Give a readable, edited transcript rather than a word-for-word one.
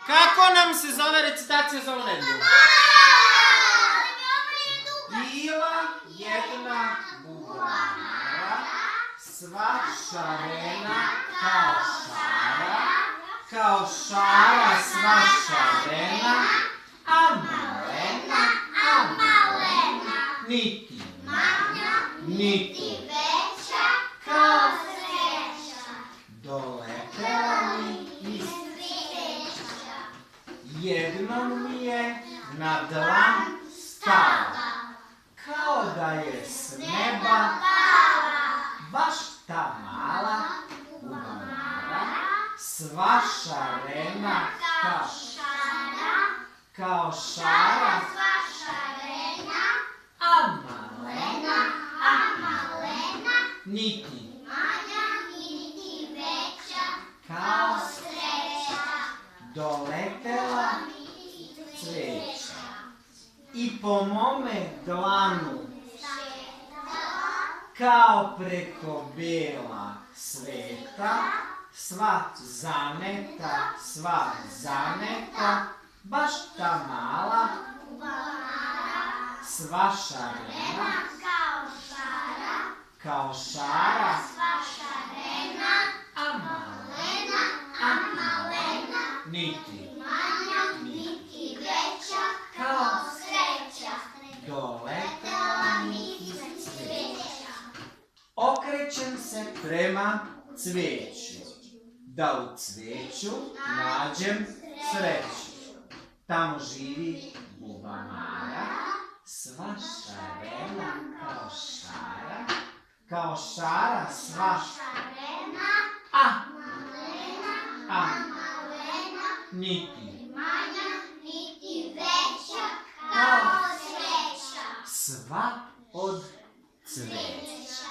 Kako nam se zove recitacija za ovu nedelju? Bila jedna bubamara, sva šarena kao šara sva šarena, a malena, niti manja, niti veća, kao sreća, doletela mi iz cvijeća. Jednom mi je na dlan stala, kao da je s neba pala, baš ta mala bubamara, sva šarena kao šara, a malena, niti manja, niti veća, kao sreća, doletela cveća. I po mome dlanu, kao preko bela sveta, sva zaneta, baš ta mala sva šarena, kao šara, a malena, niti manja, niti veća, kao sreća, doletela mi iz cveća. Okrećem se prema cveću, da u cveću nađem sreću. Tamo živi bubamara, sva šarena kao šara sva šarena, a niti manja, niti veća, kao sreća, sva od cveća.